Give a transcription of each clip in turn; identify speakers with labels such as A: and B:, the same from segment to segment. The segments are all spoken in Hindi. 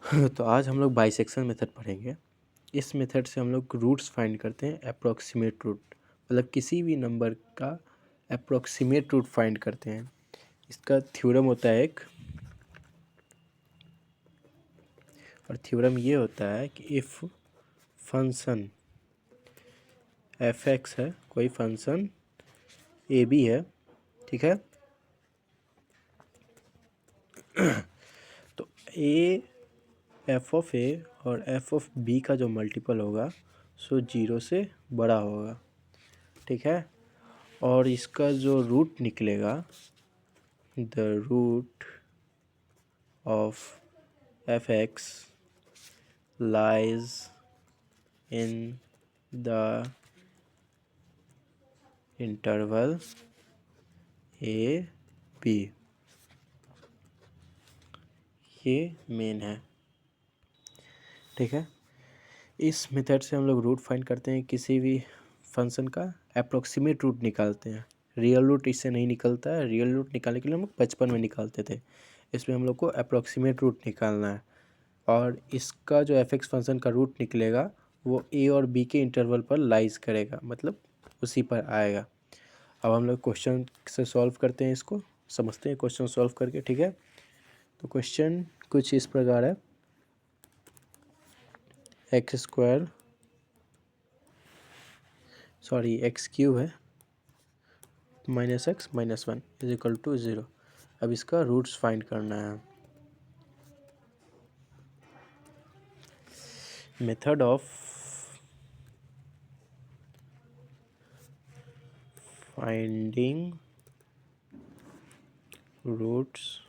A: तो आज हम लोग बाइसेक्शन मेथड पढ़ेंगे। इस मेथड से हम लोग रूट्स फाइंड करते हैं, अप्रॉक्सीमेट रूट, मतलब किसी भी नंबर का अप्रॉक्सीमेट रूट फाइंड करते हैं। इसका थ्योरम होता है एक, और थ्योरम ये होता है कि इफ़ फंक्शन एफ एक्स है, कोई फंक्शन ए बी है, ठीक है, तो ए एफ ऑफ ए और एफ ऑफ बी का जो मल्टीपल होगा सो 0 से बड़ा होगा, ठीक है। और इसका जो रूट निकलेगा, the root of F X lies in the interval A B, ये मेन है, ठीक है। इस मेथड से हम लोग रूट फाइंड करते हैं, किसी भी फंक्शन का अप्रोक्सीमेट रूट निकालते हैं। रियल रूट इससे नहीं निकलता है, रियल रूट निकालने के लिए हम लोग बचपन में निकालते थे, इसमें हम लोग को अप्रोक्सीमेट रूट निकालना है। और इसका जो एफ एक्स फंक्शन का रूट निकलेगा वो ए और बी के इंटरवल पर लाइज करेगा, मतलब उसी पर आएगा। अब हम लोग क्वेश्चन से सॉल्व करते हैं, इसको समझते हैं क्वेश्चन सॉल्व करके, ठीक है। तो क्वेश्चन कुछ इस प्रकार है, एक्स स्क्वायर एक्स क्यूब है minus X minus one is equal to 0। अब इसका रूट्स फाइंड करना है। Method of finding roots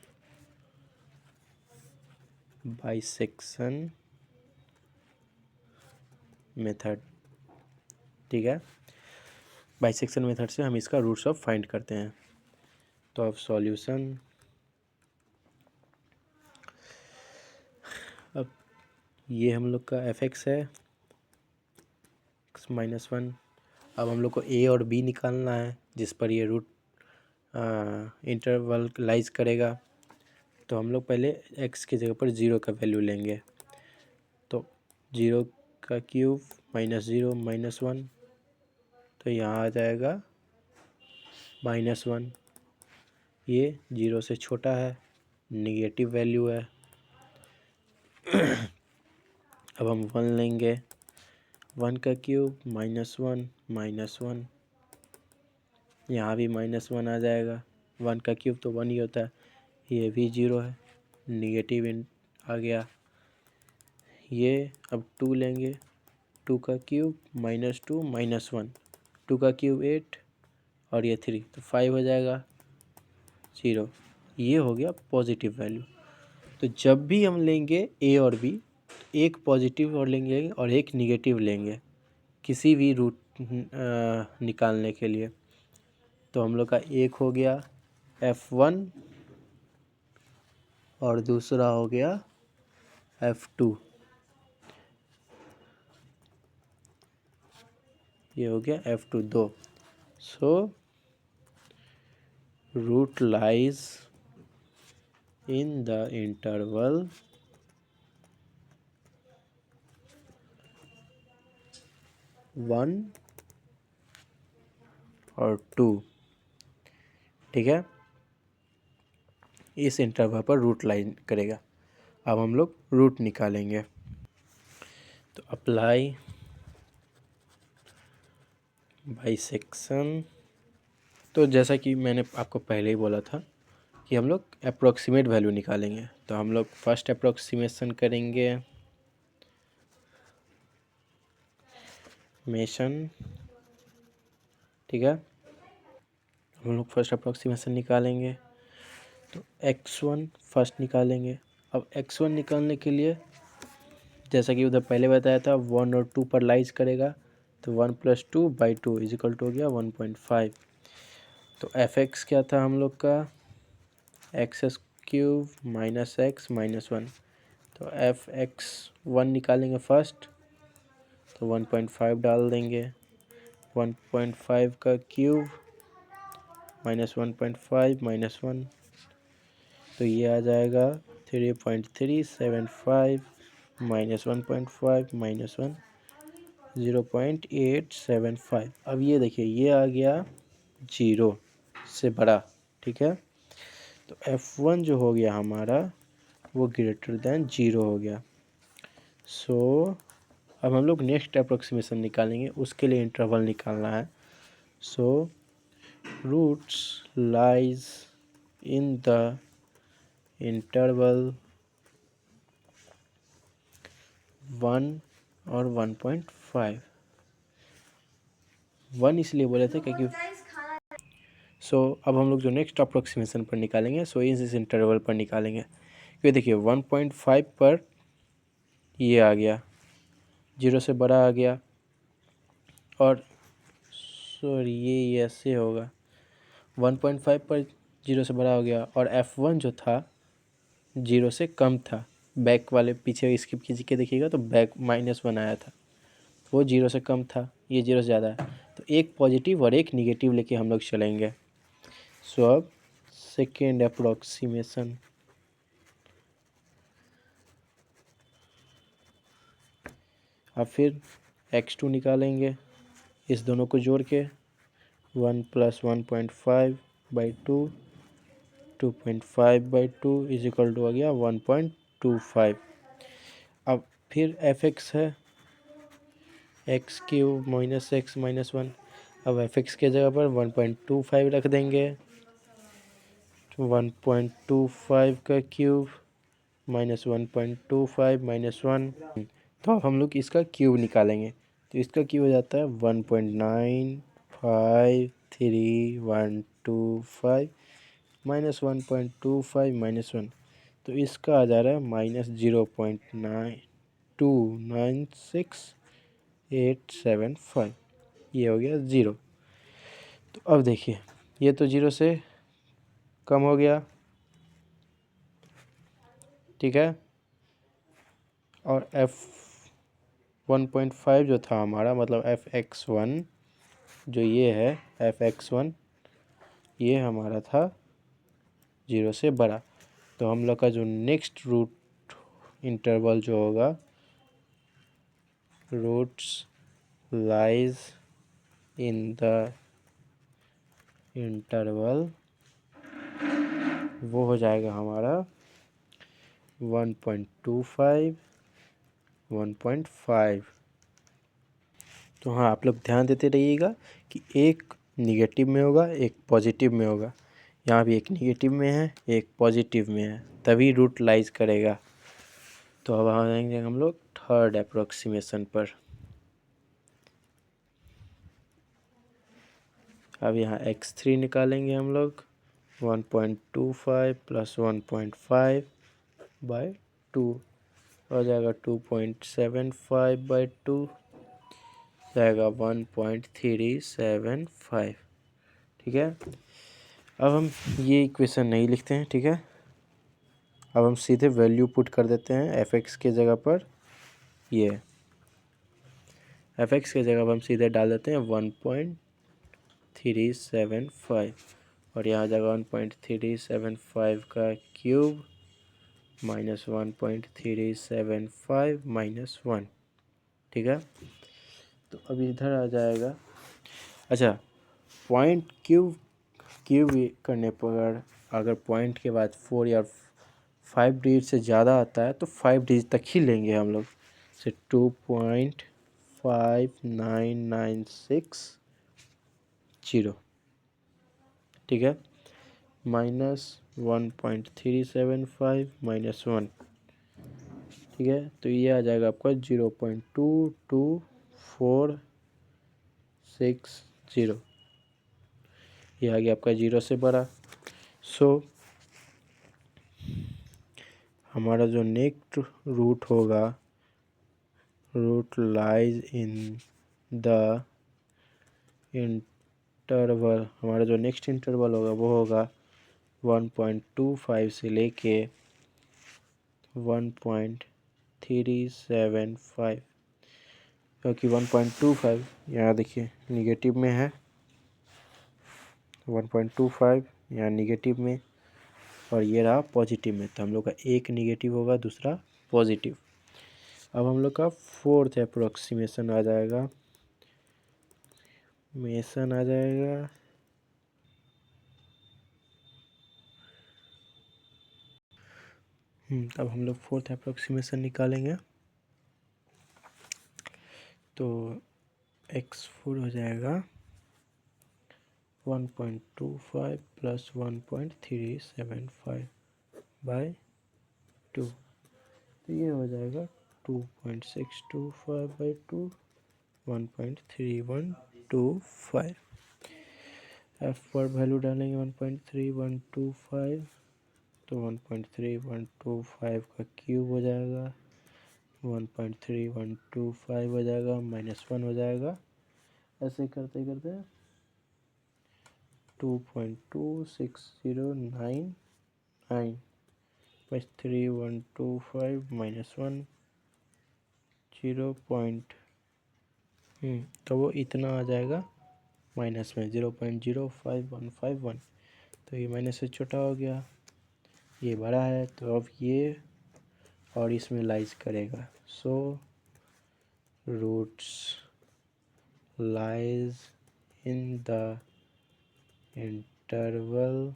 A: bisection method, ठीक है। बाइसेक्शन मेथड से हम इसका रूट्स ऑफ फाइंड करते हैं। तो अब सॉल्यूशन, अब ये हम लोग का एफ एक्स है एक्स माइनस वन। अब हम लोग को ए और बी निकालना है जिस पर ये रूट इंटरवल लाइज करेगा। तो हम लोग पहले एक्स की जगह पर 0 का वैल्यू लेंगे, तो 0 का क्यूब माइनस 0 माइनस वन, तो यहाँ आ जाएगा माइनस वन। ये 0 से छोटा है, निगेटिव वैल्यू है। अब हम 1 लेंगे, 1 का क्यूब माइनस वन, यहाँ भी माइनस वन आ जाएगा। 1 का क्यूब तो 1 ही होता है, ये भी 0 है, निगेटिव आ गया। ये अब 2 लेंगे, 2 का cube minus two minus one, 2 का क्यूब 8 और ये 3, तो 5 हो जाएगा, 0। ये हो गया पॉजिटिव वैल्यू। तो जब भी हम लेंगे ए और बी, एक पॉजिटिव और लेंगे और एक निगेटिव लेंगे किसी भी रूट निकालने के लिए। तो हम लोग का एक हो गया F1 और दूसरा हो गया F2, ये हो गया F2 दो। So root lies in the interval 1 और 2, ठीक है। इस इंटरवल पर रूट लाइन करेगा। अब हम लोग रूट निकालेंगे। तो अप्लाई बाइसेक्शन, तो जैसा कि मैंने आपको पहले ही बोला था कि हम लोग अप्रोक्सीमेट वैल्यू निकालेंगे। तो हम लोग फर्स्ट अप्रोक्सीमेशन करेंगे, ठीक है। हम लोग फर्स्ट अप्रोक्सीमेशन निकालेंगे, तो x1 फर्स्ट निकालेंगे। अब x1 निकालने के लिए जैसा कि उधर पहले बताया था 1 और 2 पर लाइज करेगा, तो 1 + 2/2 इज इक्वल टू हो गया 1.5। तो एफ एक्स क्या था हम लोग का, x³ minus X minus one. तो एफ एक्स 1 निकालेंगे फर्स्ट, तो 1.5 डाल देंगे, 1.5 का क्यूब माइनस 1.5 माइनस वन, तो ये आ जाएगा 3.375 माइनस 1.5 माइनस 1 0.875। अब ये देखिए ये आ गया 0 से बड़ा, ठीक है। तो F1 जो हो गया हमारा वो ग्रेटर देन 0 हो गया। सो अब हम लोग नेक्स्ट अप्रोक्सीमेशन निकालेंगे, उसके लिए इंटरवल निकालना है। So roots lies in the interval 1 और 1.5। 1 इसलिए बोले थे क्योंकि अब हम लोग जो नेक्स्ट अप्रोक्सीमेशन पर निकालेंगे इस इंटरवल पर निकालेंगे। क्योंकि देखिए 1.5 पर ये आ गया 0 से बड़ा आ गया, और सॉरी ये ऐसे होगा 1.5 पर 0 से बड़ा हो गया, और F1 जो था 0 से कम था। बैक वाले पीछे स्किप कीजिए के देखिएगा तो बैक -1 आया था, वो 0 से कम था, ये 0 से ज़्यादा है। तो एक पॉजिटिव और एक निगेटिव लेके हम लोग चलेंगे। सो अब सेकेंड अप्रोक्सीमेशन, अब फिर x2 निकालेंगे इस दोनों को जोड़ के 1 + 1.5/2 2.5/2 इज इक्वल टू आ गया 1.25। अब फिर fx है x³ - x - 1। अब fx के जगह पर 1.25 रख देंगे, 1.25 का क्यूब - 1.25 - 1। तो अब हम लोग इसका क्यूब निकालेंगे, तो इसका क्यूब हो जाता है 1.953125 -1.25 - 1। तो इसका आ जा रहा है -0.296875। ये हो गया 0। तो अब देखिए ये तो 0 से कम हो गया, ठीक है। और F1.5 जो था हमारा, मतलब fx1 जो ये है fx1 ये हमारा था 0 से बड़ा। तो हम लोग का जो नेक्स्ट रूट इंटरवल जो होगा, roots lies in the interval, वो हो जाएगा हमारा 1.25 1.5। तो हाँ आप लोग ध्यान देते रहिएगा कि एक निगेटिव में होगा एक पॉजिटिव में होगा। यहाँ भी एक निगेटिव में है एक पॉजिटिव में है, तभी रूट लाइज करेगा। तो अब आ जाएंगे हम लोग थर्ड अप्रोक्सीमेशन पर। अब यहाँ x3 निकालेंगे हम लोग 1.25 + 1.5/2 हो जाएगा 2.75/2 जाएगा 1.375, ठीक है। अब हम ये इक्वेशन नहीं लिखते हैं, ठीक है। अब हम सीधे वैल्यू पुट कर देते हैं fx के जगह पर, ये fx के जगह पर हम सीधे डाल देते हैं 1.375, और यहाँ जाएगा 1.375 का क्यूब -1.375 - 1, ठीक है। तो अब इधर आ जाएगा, अच्छा पॉइंट क्यूब करने पर अगर पॉइंट के बाद 4 या 5 डिजिट से ज़्यादा आता है तो 5 डिजिट तक ही लेंगे हम लोग, से 2.5996 ठीक है, -1.375 - 1, ठीक है। तो ये आ जाएगा आपका 0.22460, ये आ गया आपका 0 से बड़ा। सो हमारा जो नेक्स्ट रूट होगा, root lies in the interval, हमारा जो नेक्स्ट इंटरवल होगा वो होगा 1.25 से लेके 1.375, क्योंकि 1.25 यहाँ देखिए निगेटिव में है, 1.25 यहाँ निगेटिव में, और ये रहा पॉजिटिव में, तो हम लोग का एक निगेटिव होगा, दूसरा पॉजिटिव। अब हम लोग का फोर्थ अप्रोक्सीमेशन आ जाएगा, मेसन आ जाएगा अब हम लोग फोर्थ अप्रोक्सीमेशन निकालेंगे, तो x4 हो जाएगा 1.25 प्लस 1.375 बाई 2, तो ये हो जाएगा 2.625 बाई 2, 1.3125। एफ पर वैल्यू डालेंगे 1.3125, तो 1.3125 का क्यूब हो जाएगा, 1.3125 हो जाएगा, -1 हो जाएगा, ऐसे करते करते 2.26099 प्लस 3125 -1 0. तो वो इतना आ जाएगा माइनस में 0.05151, तो ये माइनस से छोटा हो गया, ये बड़ा है, तो अब ये और इसमें लाइज करेगा, so roots lies in the interval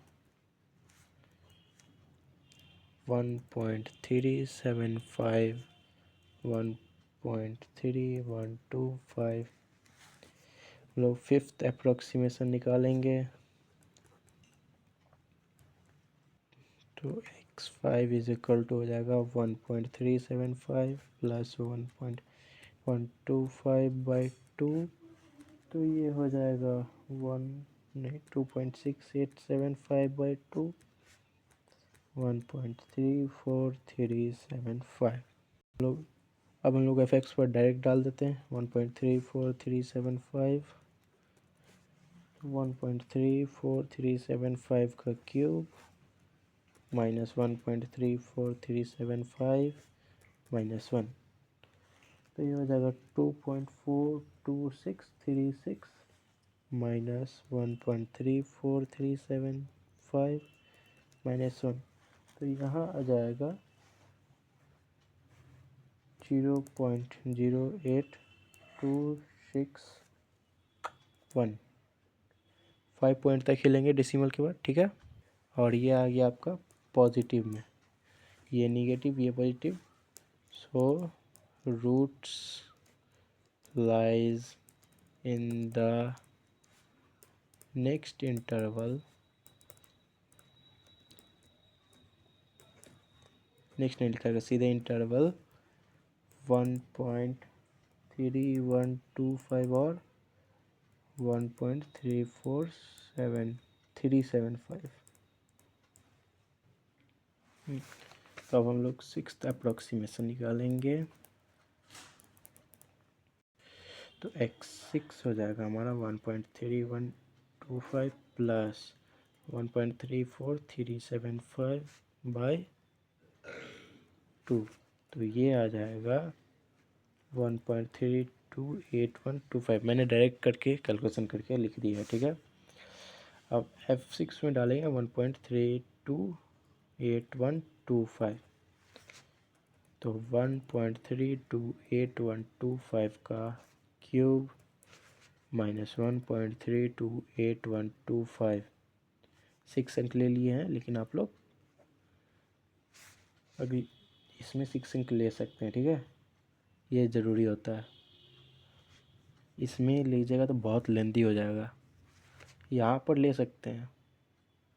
A: 1.375 1.3125। लोग फिफ्थ अप्रोक्सीमेशन निकालेंगे, तो x5 इज इक्वल टू हो जाएगा 1.375 प्लस 1.125 बाई 2, तो ये हो जाएगा 2.6875 बाई 2, 1.34375। लोग अब हम लोग fx पर डायरेक्ट डाल देते हैं, 1.34375 1.34375 का क्यूब माइनस 1.34375 -1, तो ये हो जाएगा 2.42636 माइनस 1.34375 -1, तो यहाँ आ जाएगा 0.08261। 5 पॉइंट तक हिलेंगे डेसिमल के बाद, ठीक है। और ये आ गया आपका पॉजिटिव में, ये निगेटिव ये positive, so roots lies in the next interval, next नहीं लिखा है सीधे, इंटरवल 1.3125 और 1.34375। तो अब हम लोग सिक्स्थ अप्रोक्सीमेशन निकालेंगे, तो x6 हो जाएगा हमारा 1.3125 प्लस 1.34375 बाई 2, तो ये आ जाएगा 1.328125। मैंने डायरेक्ट करके कैलकुलेशन करके लिख दिया है, ठीक है। अब f6 में डालेंगे 1.328125, तो 1.328125 का क्यूब माइनस 1.328125, 6 अंक ले लिए हैं, लेकिन आप लोग अभी इसमें 6 अंक ले सकते हैं, ठीक है, ये ज़रूरी होता है। इसमें लीजिएगा तो बहुत लेंदी हो जाएगा, यहाँ पर ले सकते हैं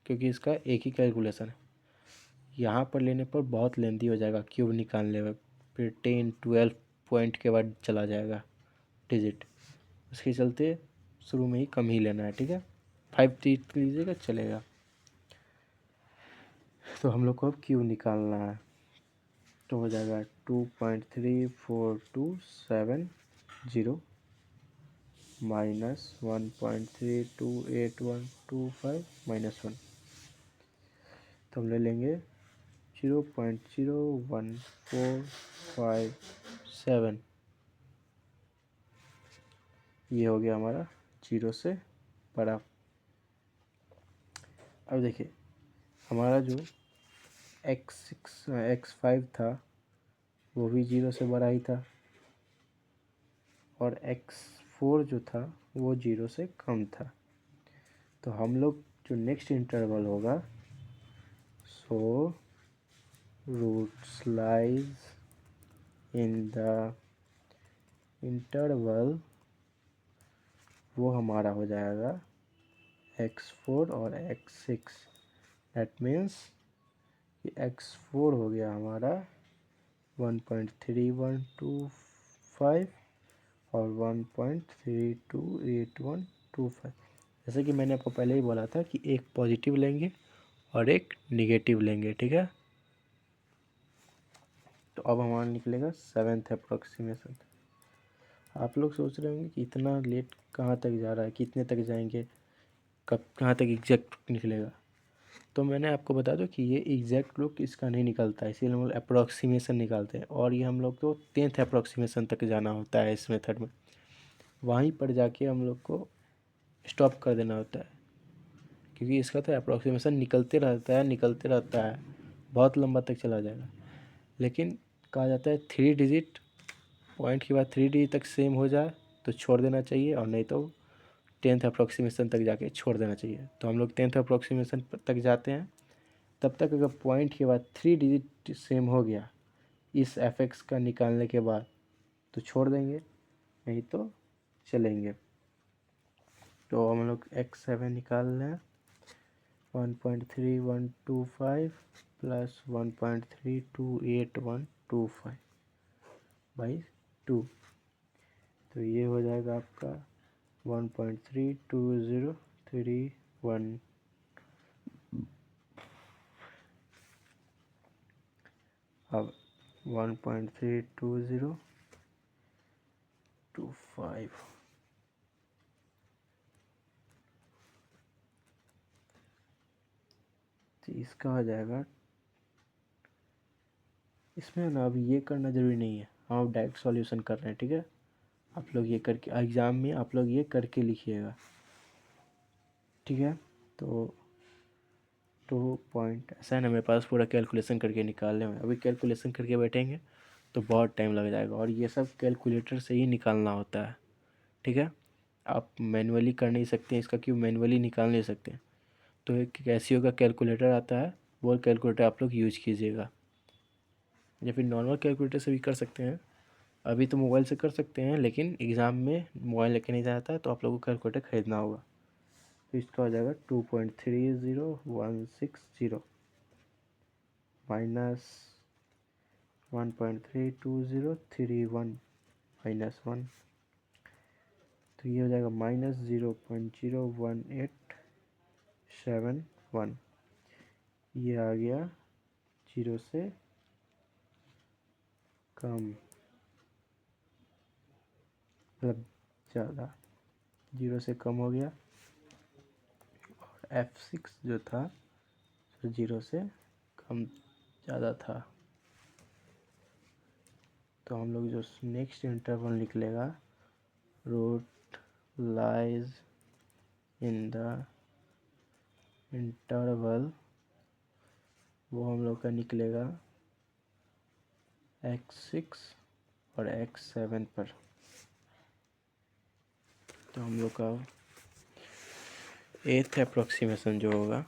A: क्योंकि इसका एक ही कैलकुलेशन है, यहाँ पर लेने पर बहुत लेंदी हो जाएगा क्यूब निकालने में, फिर 10-12 पॉइंट के बाद चला जाएगा डिजिट, उसके चलते शुरू में ही कम ही लेना है, ठीक है। 5 लीजिएगा चलेगा। तो हम लोग को अब क्यूब निकालना है, तो हो जाएगा 2.34270 माइनस 1.328125 -1, तो हम ले लेंगे 0.01457, ये हो गया हमारा 0 से बड़ा। अब देखिए हमारा जो x5 था वो भी 0 से बड़ा ही था, और x4 जो था वो 0 से कम था। तो हम लोग जो नेक्स्ट इंटरवल होगा, so roots lies in the interval, वो हमारा हो जाएगा x4 और x6। दैट मीन्स कि x4 हो गया हमारा 1.3125 और 1.328125। जैसे कि मैंने आपको पहले ही बोला था कि एक पॉजिटिव लेंगे और एक निगेटिव लेंगे, ठीक है। तो अब हमारा निकलेगा 7th अप्रोक्सीमेशन। आप लोग सोच रहे होंगे कि इतना लेट कहाँ तक जा रहा है, कितने तक जाएंगे, कब कहाँ तक एग्जैक्ट निकलेगा। तो मैंने आपको बता दूं कि ये एग्जैक्ट लुक इसका नहीं निकलता है, इसीलिए हम लोग अप्रोक्सीमेशन निकालते हैं। और ये हम लोग को 10th अप्रोक्सीमेशन तक जाना होता है इस मेथड में, वहीं पर जाके हम लोग को स्टॉप कर देना होता है, क्योंकि इसका तो अप्रोक्सीमेशन निकलते रहता है, बहुत लंबा तक चला जाएगा। लेकिन कहा जाता है 3 डिजिट पॉइंट के बाद 3 डिजिट तक सेम हो जाए तो छोड़ देना चाहिए, और नहीं तो 10th अप्रोक्सीमेशन तक जाके छोड़ देना चाहिए। तो हम लोग 10th अप्रोक्सीमेशन तक जाते हैं। तब तक अगर पॉइंट के बाद 3 डिजिट सेम हो गया इस एफ का निकालने के बाद तो छोड़ देंगे, नहीं तो चलेंगे। तो हम लोग x7 निकाल लें, 1.3125 प्लस 1.328125 बाई 2। तो ये हो जाएगा आपका 1.32031। अब 1.32025 तो इसका हो जाएगा। इसमें ना अभी ये करना ज़रूरी नहीं है, हम डायरेक्ट सॉल्यूशन कर रहे हैं, ठीक है। आप लोग ये करके एग्ज़ाम में आप लोग ये करके लिखिएगा, ठीक है। तो 2 पॉइंट ऐसा है ना, मेरे पास पूरा कैलकुलेशन करके निकालने में, अभी कैलकुलेशन करके बैठेंगे तो बहुत टाइम लग जाएगा, और ये सब कैलकुलेटर से ही निकालना होता है, ठीक है। आप मैनुअली कर नहीं सकते, इसका क्यों मैनुअली निकाल नहीं सकते। तो एक कैसियो का कैलकुलेटर आता है, वो कैलकुलेटर आप लोग यूज कीजिएगा, या फिर नॉर्मल कैलकुलेटर से भी कर सकते हैं। अभी तो मोबाइल से कर सकते हैं, लेकिन एग्ज़ाम में मोबाइल लेके नहीं जाता है, तो आप लोगों को कैलकुलेटर ख़रीदना होगा। तो इसका हो जाएगा 2.30160 माइनस 1.32031 -1, तो ये हो जाएगा -0.01871। ये आ गया 0 से कम, मतलब ज़्यादा, 0 से कम हो गया। और F6 जो था तो 0 से कम ज़्यादा था। तो हम लोग जो नेक्स्ट इंटरवल निकलेगा, root lies in the interval, वो हम लोग का निकलेगा x6 और x7 पर। तो हम लोग का 8th अप्रोक्सीमेशन जो होगा,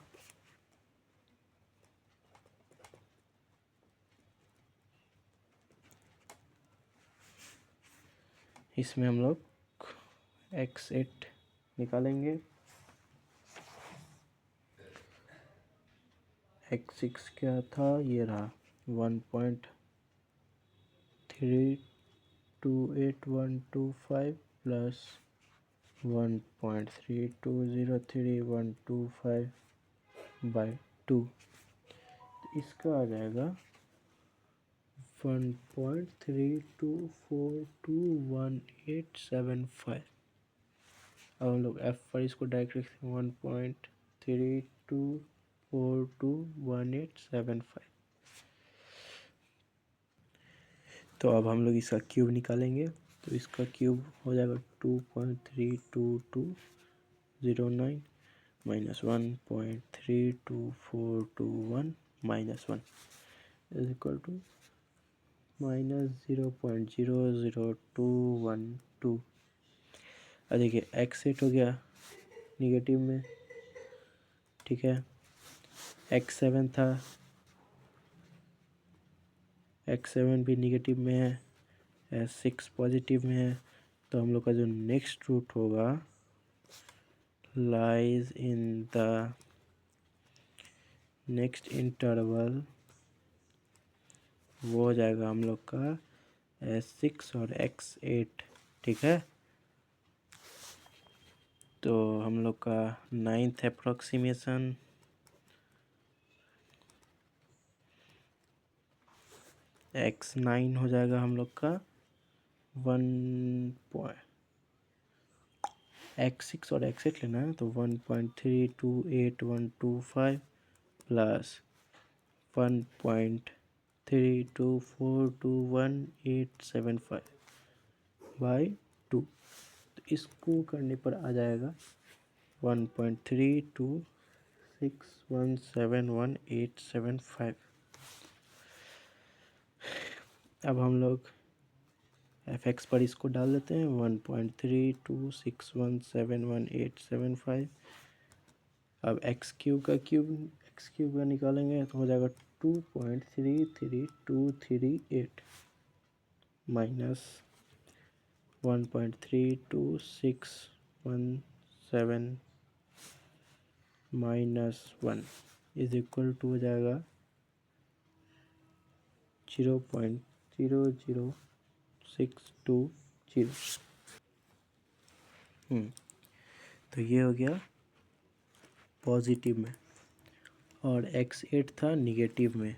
A: इसमें हम लोग x8 निकालेंगे, x6 क्या था, ये रहा 1.3288125 प्लस 1.3203125 बाई 2। इसका आ जाएगा 1.32421875। अब हम लोग F पर इसको डायरेक्ट लिखते हैं 1.32421875। तो अब हम लोग इसका क्यूब निकालेंगे, तो इसका क्यूब हो जाएगा 2.32209 -1.32421 minus one is equal to -0.00212। अब देखिए एक्स सेट हो गया निगेटिव में, ठीक है। एक्स सेवन था, एक्स सेवन भी निगेटिव में है, एस सिक्स पॉजिटिव में है। तो हम लोग का जो नेक्स्ट रूट होगा lies in the next interval, वो हो जाएगा हम लोग का एस सिक्स और एक्स एट, ठीक है। तो हम लोग का नाइन्थ अप्रोक्सीमेशन एक्स नाइन हो जाएगा हम लोग का 1 एक्स सिक्स और एक्स एट लेना है तो 1.328125 प्लस 1.32421875 बाई 2। तो इसको करने पर आ जाएगा 1.3261711875। अब हम लोग एफ एक्स पर इसको डाल देते हैं 1.3261711875। अब एक्स क्यूब का निकालेंगे तो हो जाएगा 2.33238 माइनस 1.3261 माइनस 1 इज इक्वल टू हो जाएगा 0.00620। तो ये हो गया पॉजिटिव में और एक्स एट था निगेटिव में।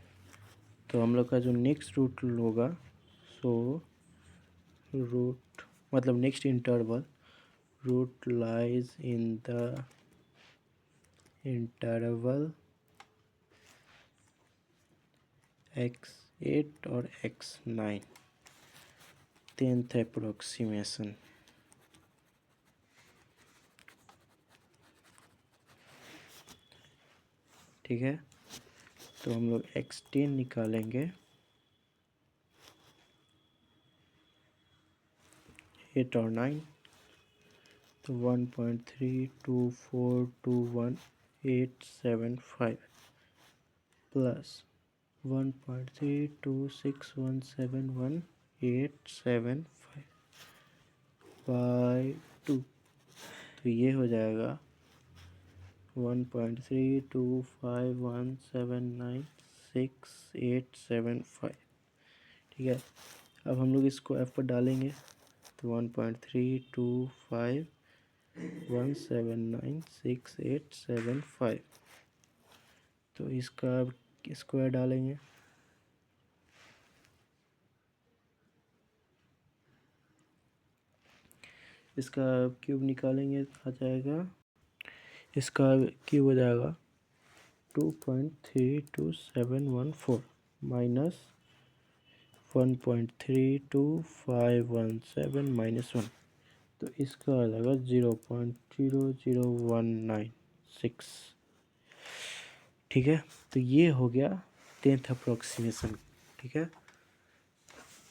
A: तो हम लोग का जो नेक्स्ट रूट होगा सो रूट मतलब next interval root lies in the interval X eight और एक्स नाइन, 10th अप्रोक्सीमेशन, ठीक है। तो हम लोग एक्स टेन निकालेंगे 8 और 9 तो 1.32421875 प्लस 1.3261711875 बाई 2। तो ये हो जाएगा 1.3251796875, ठीक है। अब हम लोग इसको एफ पर डालेंगे तो 1.3251796875। तो इसका स्क्वायर डालेंगे इसका क्यूब निकालेंगे आ जाएगा, इसका क्यूब हो जाएगा 2.32714 माइनस 1.32517 माइनस 1। तो इसका आ जाएगा 0.00196, ठीक है। तो ये हो गया 10th अप्रोक्सीमेशन, ठीक है।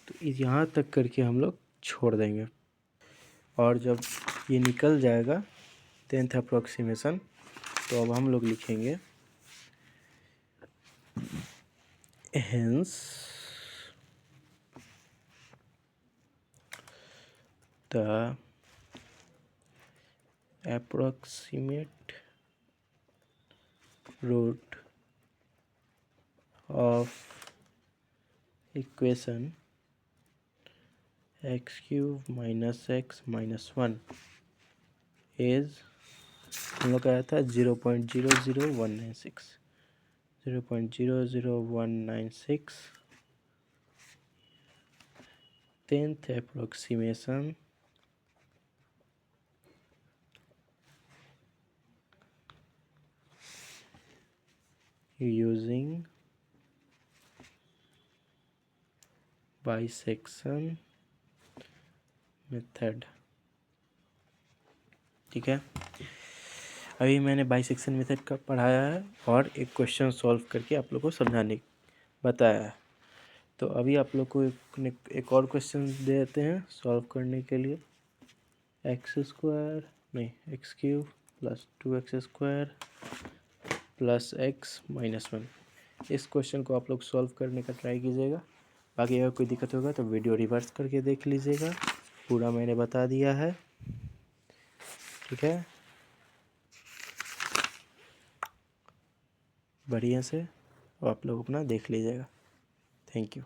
A: तो यहाँ तक करके हम लोग छोड़ देंगे और जब ये निकल जाएगा 10th अप्रोक्सीमेशन तो अब हम लोग लिखेंगे hence the approximate root of equation x cube minus x minus 1 is हम लोग का आया था 0.00196 0.00196 10th approximation using bisection method, ठीक है। अभी मैंने बाइसेक्शन मेथड का पढ़ाया है और एक क्वेश्चन सॉल्व करके आप लोग को समझाने बताया है। तो अभी आप लोग को एक और क्वेश्चन दे देते हैं सॉल्व करने के लिए। x² plus 2x² plus x minus 1। इस क्वेश्चन को आप लोग सॉल्व करने का ट्राई कीजिएगा। बाकी अगर कोई दिक्कत होगा तो वीडियो रिवर्स करके देख लीजिएगा, पूरा मैंने बता दिया है। ठीक है, बढ़िया से आप लोग अपना देख लीजिएगा। Thank you.